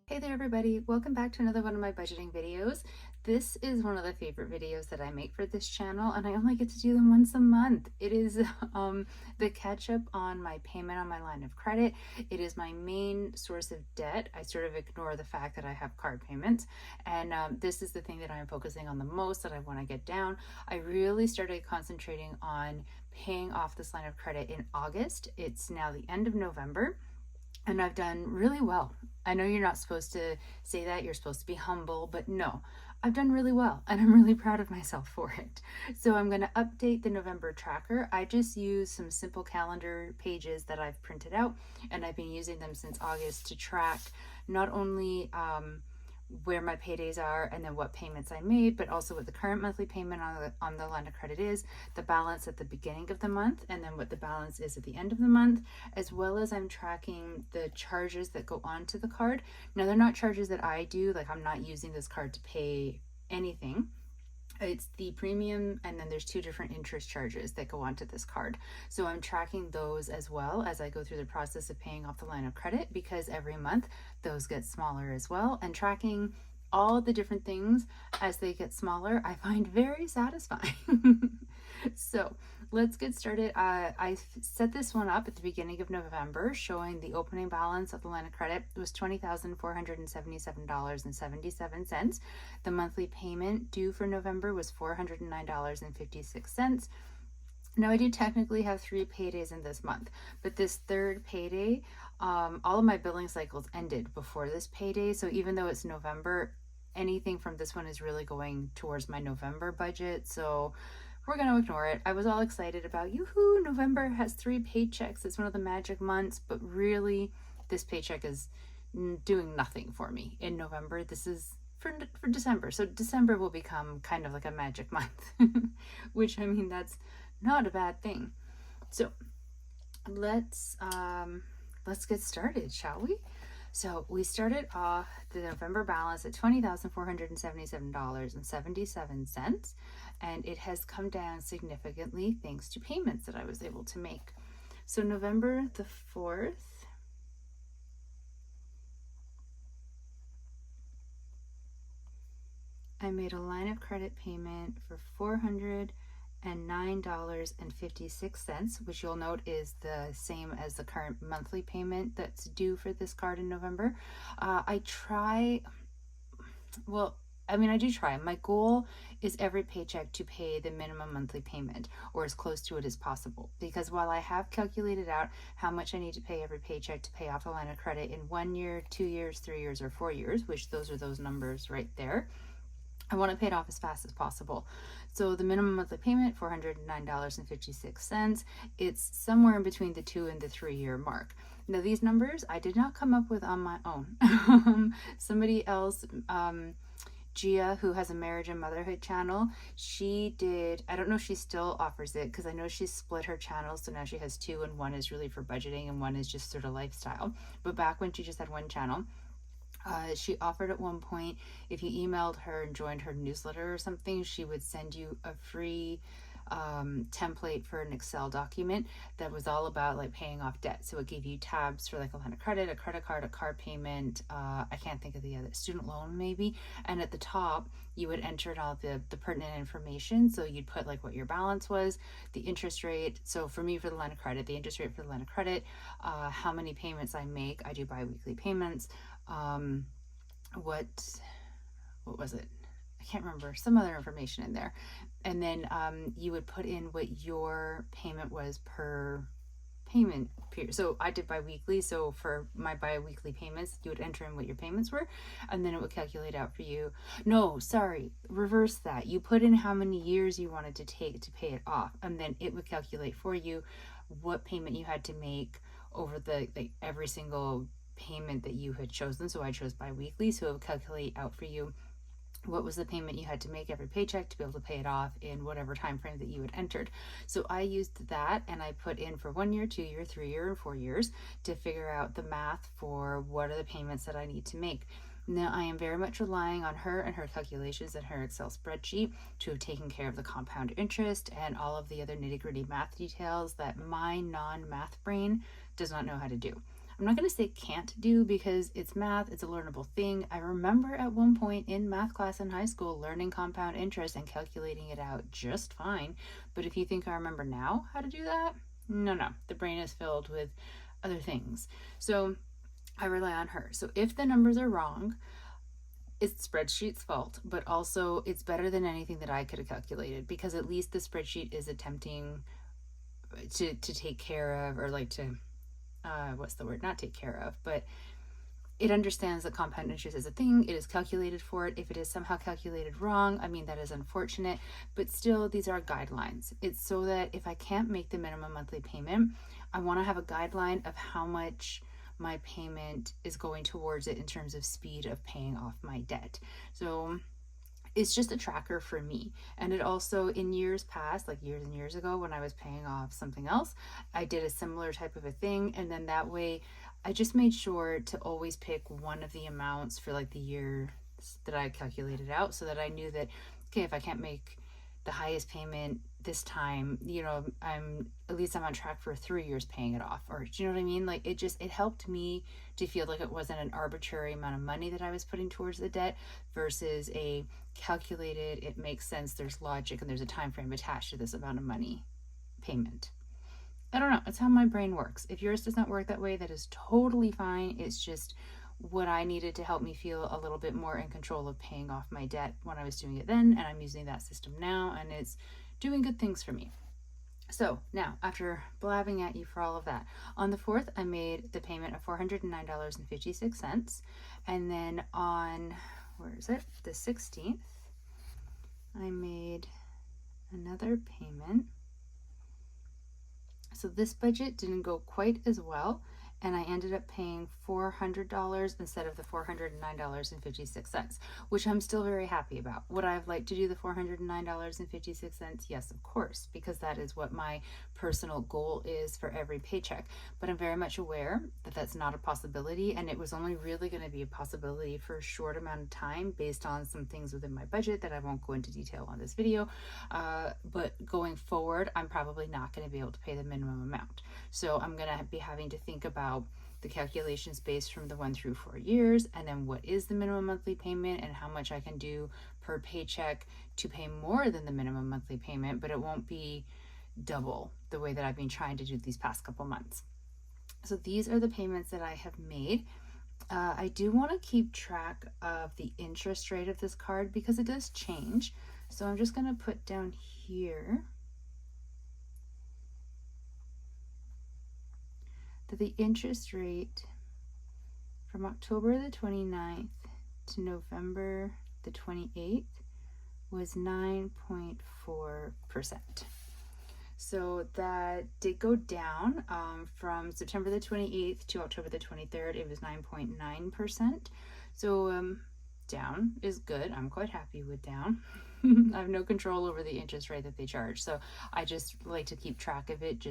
Hey there everybody, welcome back to another one of my budgeting videos. This is one of the favorite videos that I make for this channel, and I only get to do them once a month. It is the catch up on my payment on my line of credit. It is my main source of debt. I sort of ignore the fact that I have card payments, and this is the thing that I'm focusing on the most, that I want to get down. I really started concentrating on paying off this line of credit in August. It's now the end of November, and I've done really well. I know you're not supposed to say that, you're supposed to be humble, but no, I've done really well and I'm really proud of myself for it. So I'm going to update the November tracker. I just use some simple calendar pages that I've printed out, and I've been using them since August to track not only where my paydays are and then what payments I made, but also what the current monthly payment on the line of credit is, the balance at the beginning of the month, and then what the balance is at the end of the month, as well as I'm tracking the charges that go onto the card. Now, they're not charges that I do, like I'm not using this card to pay anything. It's the premium, and then there's two different interest charges that go onto this card. So I'm tracking those as well as I go through the process of paying off the line of credit, because every month those get smaller as well. And tracking all the different things as they get smaller, I find very satisfying. So let's get started. I set this one up at the beginning of November, showing the opening balance of the line of credit was $20,477.77. The monthly payment due for November was $409.56. Now, I do technically have 3 paydays in this month, but this third payday, all of my billing cycles ended before this payday. So even though it's November, anything from this one is really going towards my November budget. So we're going to ignore it. I was all excited about, yoo-hoo, November has 3 paychecks. It's one of the magic months, but really this paycheck is doing nothing for me in November. This is for December. So December will become kind of like a magic month, which, I mean, that's not a bad thing. So let's get started, shall we? So we started off the November balance at $20,477.77, and it has come down significantly thanks to payments that I was able to make. So November the 4th, I made a line of credit payment for $409.56, which you'll note is the same as the current monthly payment that's due for this card in November. I do try. My goal is every paycheck to pay the minimum monthly payment, or as close to it as possible, because while I have calculated out how much I need to pay every paycheck to pay off a line of credit in 1 year, 2 years, 3 years, or 4 years, which those are those numbers right there, I want to pay it off as fast as possible. So the minimum monthly payment, $409.56, it's somewhere in between the 2 and the 3 year mark. Now, these numbers I did not come up with on my own. Somebody else, Gia, who has a marriage and motherhood channel, she did, I don't know if she still offers it, because I know she's split her channels, so now she has 2, and one is really for budgeting and one is just sort of lifestyle. But back when she just had one channel, she offered at one point, if you emailed her and joined her newsletter or something, she would send you a free template for an Excel document that was all about like paying off debt. So it gave you tabs for like a line of credit, a credit card, a car payment, I can't think of the other, student loan maybe. And at the top you would enter all the pertinent information. So you'd put like what your balance was, the interest rate. So for me, for the line of credit, the interest rate for the line of credit, how many payments I make. I do bi-weekly payments. What was it? I can't remember, some other information in there. And then you would put in what your payment was per payment period. So I did bi-weekly, so for my bi-weekly payments, you would enter in what your payments were, and then it would calculate out for you. No, sorry, reverse that. You put in how many years you wanted to take to pay it off, and then it would calculate for you what payment you had to make over the every single payment that you had chosen. So I chose bi-weekly, so it would calculate out for you what was the payment you had to make every paycheck to be able to pay it off in whatever time frame that you had entered. So I used that, and I put in for 1 year, 2 year, 3 year, and 4 years to figure out the math for what are the payments that I need to make. Now, I am very much relying on her and her calculations and her Excel spreadsheet to have taken care of the compound interest and all of the other nitty-gritty math details that my non-math brain does not know how to do. I'm not going to say can't do, because it's math, it's a learnable thing. I remember at one point in math class in high school learning compound interest and calculating it out just fine. But if you think I remember now how to do that, no, the brain is filled with other things. So I rely on her. So if the numbers are wrong, it's spreadsheet's fault, but also it's better than anything that I could have calculated, because at least the spreadsheet is attempting to take care of, or like to what's the word, not take care of, but it understands that compound interest is a thing. It is calculated for it. If it is somehow calculated wrong, I mean, that is unfortunate, but still, these are guidelines. It's so that if I can't make the minimum monthly payment, I want to have a guideline of how much my payment is going towards it in terms of speed of paying off my debt. So it's just a tracker for me. And it also, in years past, like years and years ago, when I was paying off something else, I did a similar type of a thing. And then that way I just made sure to always pick one of the amounts for like the year that I calculated out, so that I knew that, okay, if I can't make the highest payment this time, I'm at least I'm on track for 3 years paying it off. Or do you know what I mean? Like, it helped me to feel like it wasn't an arbitrary amount of money that I was putting towards the debt, versus a calculated, it makes sense, there's logic, and there's a time frame attached to this amount of money payment. I don't know, it's how my brain works. If yours does not work that way, that is totally fine. It's just what I needed to help me feel a little bit more in control of paying off my debt when I was doing it then, and I'm using that system now, and it's doing good things for me. So now, after blabbing at you for all of that, on the 4th, I made the payment of $409.56. And then on, where is it? The 16th, I made another payment. So this budget didn't go quite as well, and I ended up paying $400 instead of the $409.56, which I'm still very happy about. Would I have liked to do the $409.56? Yes, of course, because that is what my personal goal is for every paycheck. But I'm very much aware that that's not a possibility, and it was only really going to be a possibility for a short amount of time based on some things within my budget that I won't go into detail on this video. But going forward, I'm probably not going to be able to pay the minimum amount. So I'm going to be having to think about the calculations based from the 1 through 4 years, and then what is the minimum monthly payment and how much I can do per paycheck to pay more than the minimum monthly payment, but it won't be double the way that I've been trying to do these past couple months. So these are the payments that I have made. I do want to keep track of the interest rate of this card because it does change. So I'm just going to put down here that the interest rate from October the 29th to November the 28th was 9.4%. So that did go down from September the 28th to October the 23rd. It was 9.9%. So down is good. I'm quite happy with down. I have no control over the interest rate that they charge. So I just like to keep track of it.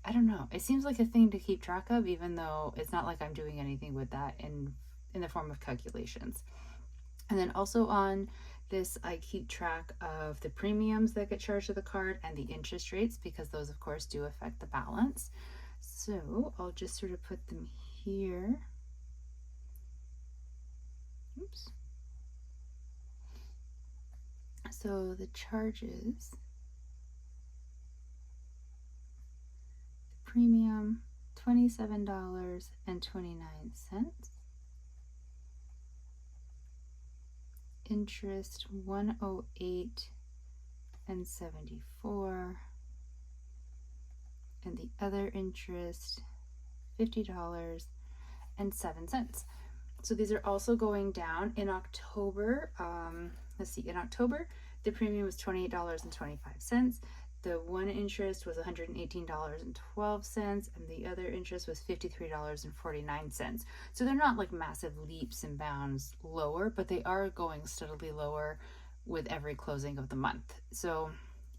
I don't know. It seems like a thing to keep track of, even though it's not like I'm doing anything with that in the form of calculations. And then also on this, I keep track of the premiums that get charged to the card and the interest rates, because those, of course, do affect the balance. So I'll just sort of put them here. Oops. So the charges, premium $27.29, interest $108.74, and the other interest $50.07. So these are also going down. In October, in October the premium was $28.25. The one interest was $118.12, and the other interest was $53.49. So they're not like massive leaps and bounds lower, but they are going steadily lower with every closing of the month. So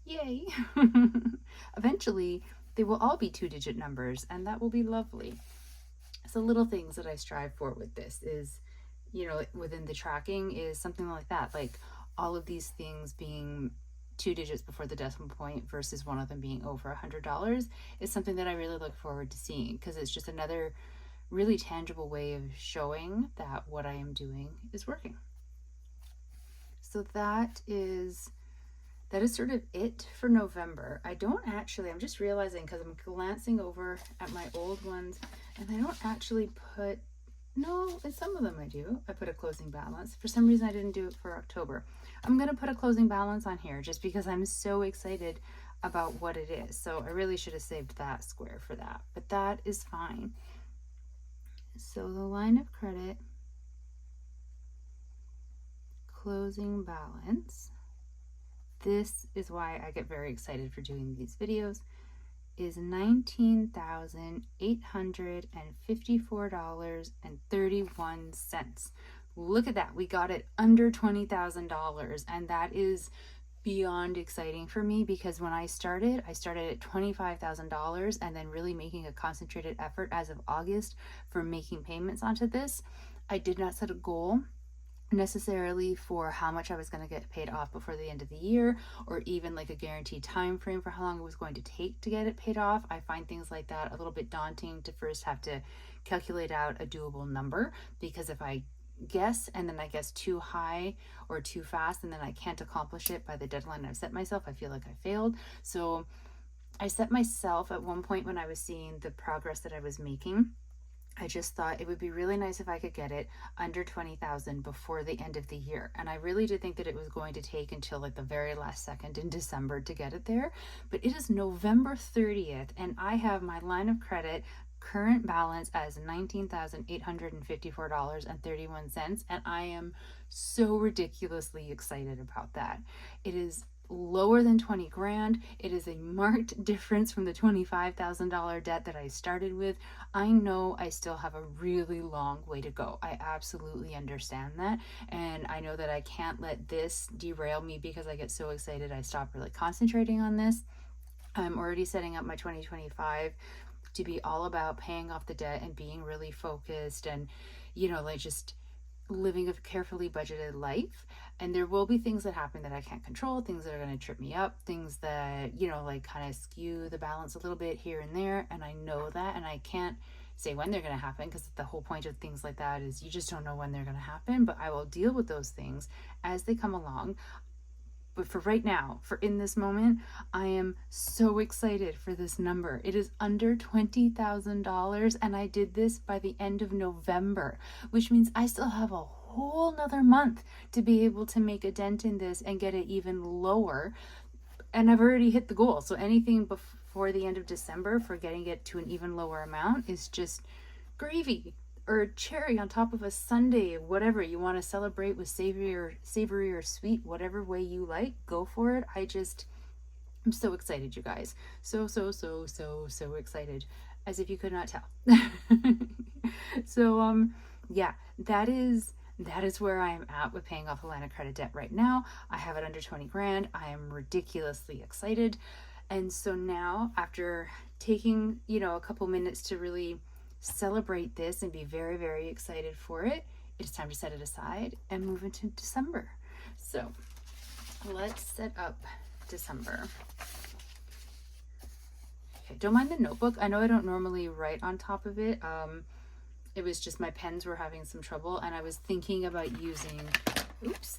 yay. Eventually they will all be 2-digit numbers, and that will be lovely. So little things that I strive for with this is, within the tracking, is something like that, like all of these things being 2 digits before the decimal point versus one of them being over $100 is something that I really look forward to seeing, because it's just another really tangible way of showing that what I am doing is working. So that is sort of it for November. I don't actually, I'm just realizing because I'm glancing over at my old ones and I don't actually put, no, in some of them I do. I put a closing balance. For some reason I didn't do it for October. I'm going to put a closing balance on here just because I'm so excited about what it is. So I really should have saved that square for that, but that is fine. So the line of credit, closing balance, this is why I get very excited for doing these videos, is $19,854.31. Look at that. We got it under $20,000, and that is beyond exciting for me because when I started at $25,000 and then really making a concentrated effort as of August for making payments onto this. I did not set a goal necessarily for how much I was going to get paid off before the end of the year, or even like a guaranteed time frame for how long it was going to take to get it paid off. I find things like that a little bit daunting to first have to calculate out a doable number, because if I guess and then I guess too high or too fast and then I can't accomplish it by the deadline I've set myself, I feel like I failed. So I set myself at one point when I was seeing the progress that I was making, I just thought it would be really nice if I could get it under 20,000 before the end of the year. And I really did think that it was going to take until like the very last second in December to get it there. But it is November 30th and I have my line of credit current balance as $19,854.31. And I am so ridiculously excited about that. It is lower than 20 grand. It is a marked difference from the $25,000 debt that I started with. I know I still have a really long way to go. I absolutely understand that. And I know that I can't let this derail me because I get so excited I stop really concentrating on this. I'm already setting up my 2025 to be all about paying off the debt and being really focused and, you know, like just living a carefully budgeted life. And there will be things that happen that I can't control, things that are going to trip me up, things that, you know, like kind of skew the balance a little bit here and there. And I know that, and I can't say when they're going to happen because the whole point of things like that is you just don't know when they're going to happen. But I will deal with those things as they come along. But for right now, for in this moment, I am so excited for this number. It is under $20,000 and I did this by the end of November, which means I still have a whole nother month to be able to make a dent in this and get it even lower. And I've already hit the goal. So anything before the end of December for getting it to an even lower amount is just gravy. Or cherry on top of a sundae, whatever you want to celebrate with savory or sweet, whatever way you like, go for it. I'm so excited, you guys. So excited, as if you could not tell. So, yeah, that is where I am at with paying off a line of credit debt right now. I have it under 20 grand. I am ridiculously excited. And so now, after taking, you know, a couple minutes to really celebrate this and be very, very excited for it, it's time to set it aside and move into December. So let's set up December. Okay, don't mind the notebook. I know I don't normally write on top of it. It was just my pens were having some trouble, and I was thinking about using,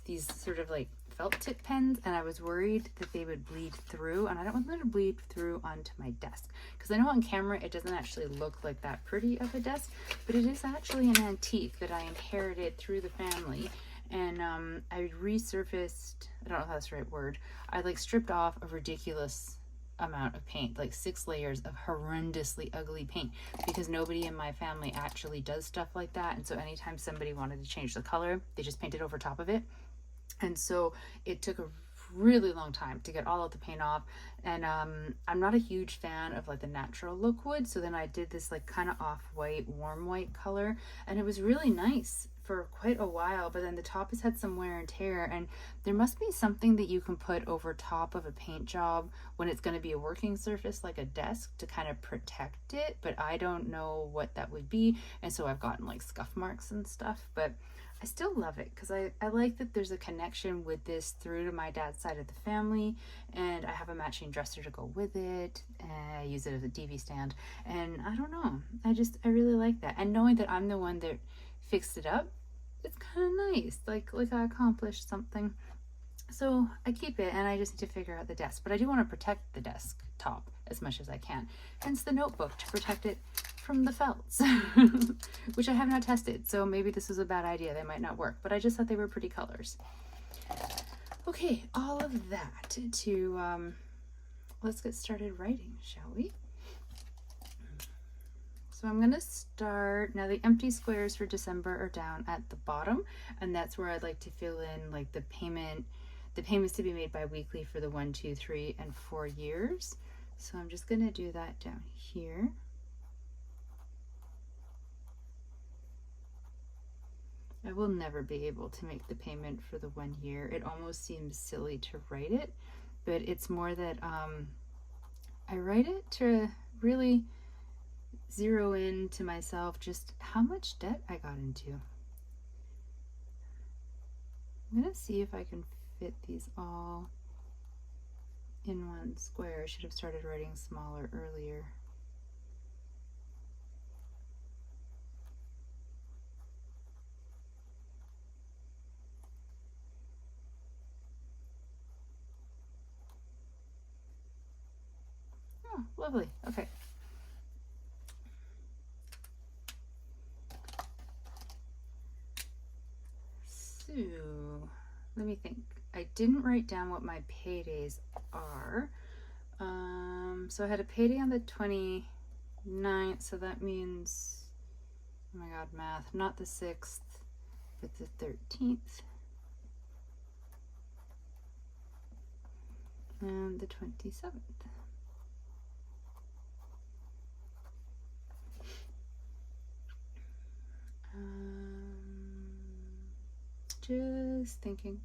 these sort of like felt tip pens, and I was worried that they would bleed through, and I don't want them to bleed through onto my desk because I know on camera it doesn't actually look like that pretty of a desk, but it is actually an antique that I inherited through the family. And I resurfaced, I don't know if that's the right word, I like stripped off a ridiculous amount of paint, like 6 layers of horrendously ugly paint, because nobody in my family actually does stuff like that. And so anytime somebody wanted to change the color, they just painted over top of it. And so it took a really long time to get all of the paint off. And I'm not a huge fan of like the natural look wood. So then I did this like kind of off-white, warm white color. And it was really nice for quite a while, but then the top has had some wear and tear, and there must be something that you can put over top of a paint job when it's going to be a working surface like a desk to kind of protect it, but I don't know what that would be, and so I've gotten like scuff marks and stuff, but I still love it because I like that there's a connection with this through to my dad's side of the family, and I have a matching dresser to go with it, and I use it as a DV stand, and I don't know, I really like that, and knowing that I'm the one that fixed it up, it's kind of nice, like I accomplished something. So I keep it, and I just need to figure out the desk, but I do want to protect the desk top as much as I can, hence the notebook to protect it from the felts, which I have not tested, so maybe this was a bad idea, they might not work, but I just thought they were pretty colors. Okay, all of that to let's get started writing, shall we? So I'm going to start, now the empty squares for December are down at the bottom, and that's where I'd like to fill in like the payments to be made bi-weekly for the 1, 2, 3, and 4 years. So I'm just going to do that down here. I will never be able to make the payment for the 1 year. It almost seems silly to write it, but it's more that I write it to really zero in to myself just how much debt I got into. I'm gonna see if I can fit these all in one square. I should have started writing smaller earlier. Oh, lovely. Okay. So, let me think. I didn't write down what my paydays are. So I had a payday on the 29th, so that means, oh my god, math, not the 6th, but the 13th. And the 27th. Just thinking.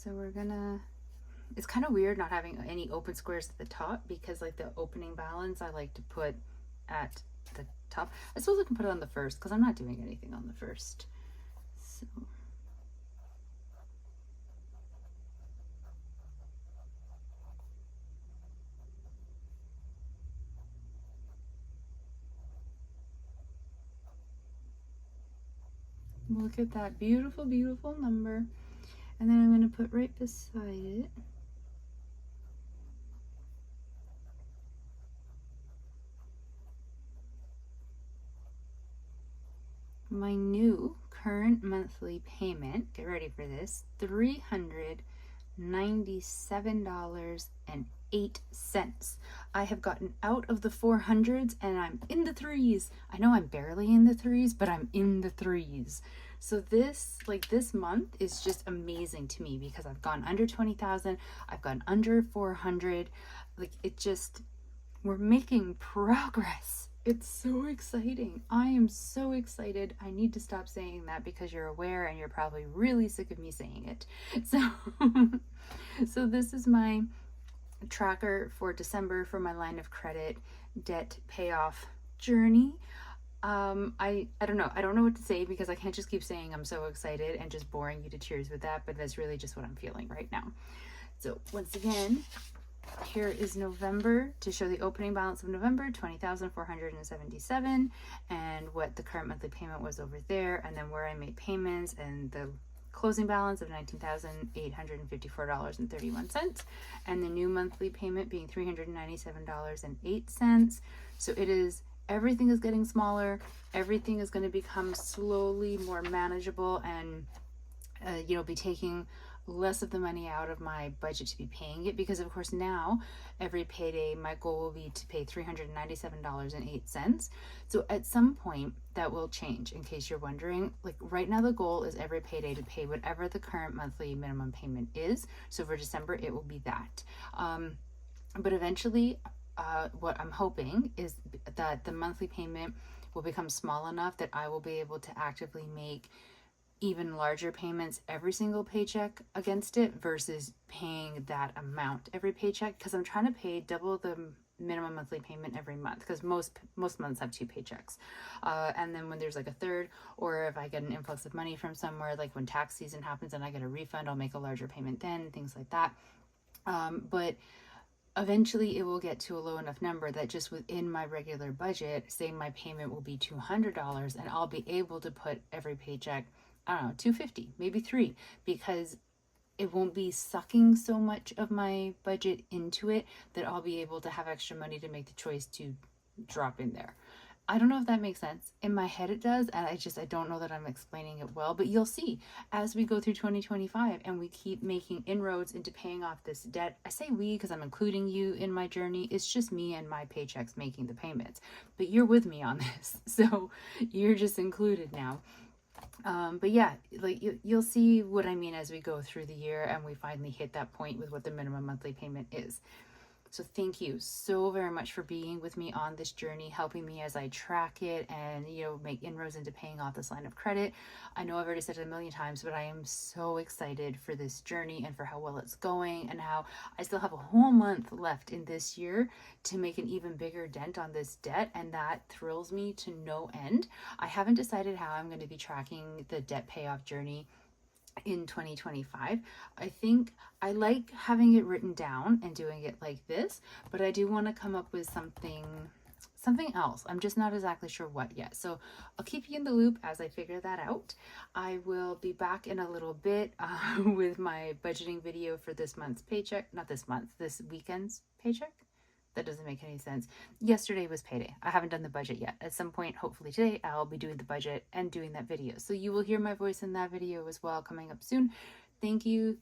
So we're gonna, it's kind of weird not having any open squares at the top, because like the opening balance I like to put at the top. I suppose I can put it on the first because I'm not doing anything on the first. So look at that beautiful, beautiful number. And then I'm going to put right beside it my new current monthly payment. Get ready for this. $397.08. I have gotten out of the 400s and I'm in the threes. I know I'm barely in the threes, but I'm in the threes. So this month is just amazing to me because I've gone under 20,000, I've gone under 400. Like it just, we're making progress. It's so exciting. I am so excited. I need to stop saying that because you're aware and you're probably really sick of me saying it. So, so this is my tracker for December for my line of credit debt payoff journey. I don't know. I don't know what to say because I can't just keep saying I'm so excited and just boring you to tears with that, but that's really just what I'm feeling right now. So once again, here is November to show the opening balance of November, $20,477, and what the current monthly payment was over there, and then where I made payments and the closing balance of $19,854.31, and the new monthly payment being $397.08. So it is, everything is getting smaller, everything is going to become slowly more manageable, and be taking less of the money out of my budget to be paying it, because of course now every payday my goal will be to pay $397.08. So at some point that will change, in case you're wondering. Like right now the goal is every payday to pay whatever the current monthly minimum payment is. So for December it will be that, but eventually what I'm hoping is that the monthly payment will become small enough that I will be able to actively make even larger payments every single paycheck against it versus paying that amount every paycheck, because I'm trying to pay double the minimum monthly payment every month, because most months have two paychecks, and then when there's like a third, or if I get an influx of money from somewhere, like when tax season happens and I get a refund, I'll make a larger payment then, things like that. But eventually it will get to a low enough number that just within my regular budget, say my payment will be $200, and I'll be able to put every paycheck, I don't know, 250, maybe three, because it won't be sucking so much of my budget into it that I'll be able to have extra money to make the choice to drop in there. I don't know if that makes sense. In my head it does, and I don't know that I'm explaining it well, but you'll see as we go through 2025 and we keep making inroads into paying off this debt. I say we because I'm including you in my journey. It's just me and my paychecks making the payments, but you're with me on this. So you're just included now. But yeah, like you'll see what I mean as we go through the year and we finally hit that point with what the minimum monthly payment is. So thank you so very much for being with me on this journey, helping me as I track it and, make inroads into paying off this line of credit. I know I've already said it a million times, but I am so excited for this journey and for how well it's going, and how I still have a whole month left in this year to make an even bigger dent on this debt. And that thrills me to no end. I haven't decided how I'm going to be tracking the debt payoff journey in 2025. I think I like having it written down and doing it like this, but I do want to come up with something else. I'm just not exactly sure what yet. So I'll keep you in the loop as I figure that out. I will be back in a little bit with my budgeting video for this month's paycheck. Not this month, this weekend's paycheck. That doesn't make any sense. Yesterday was payday. I haven't done the budget yet. At some point, hopefully today, I'll be doing the budget and doing that video. So you will hear my voice in that video as well, coming up soon. Thank you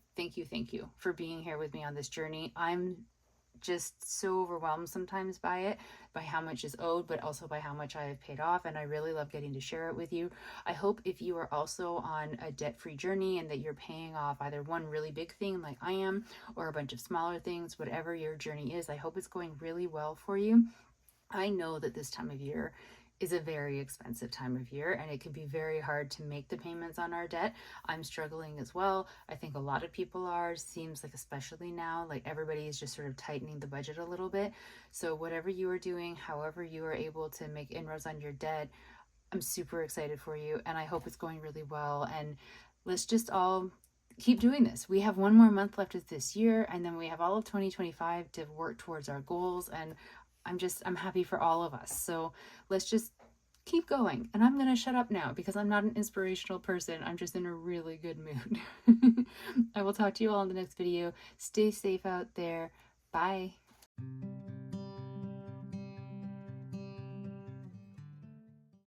for being here with me on this journey. I'm just so overwhelmed sometimes by it, by how much is owed, but also by how much I have paid off. And I really love getting to share it with you. I hope if you are also on a debt-free journey and that you're paying off either one really big thing like I am, or a bunch of smaller things, whatever your journey is, I hope it's going really well for you. I know that this time of year is a very expensive time of year, and it can be very hard to make the payments on our debt. I'm struggling as well. I think a lot of people are. Seems like especially now, like everybody is just sort of tightening the budget a little bit. So whatever you are doing, however you are able to make inroads on your debt, I'm super excited for you, and I hope it's going really well. And let's just all keep doing this. We have one more month left of this year, and then we have all of 2025 to work towards our goals. And I'm happy for all of us. So let's just keep going. And I'm going to shut up now because I'm not an inspirational person. I'm just in a really good mood. I will talk to you all in the next video. Stay safe out there. Bye.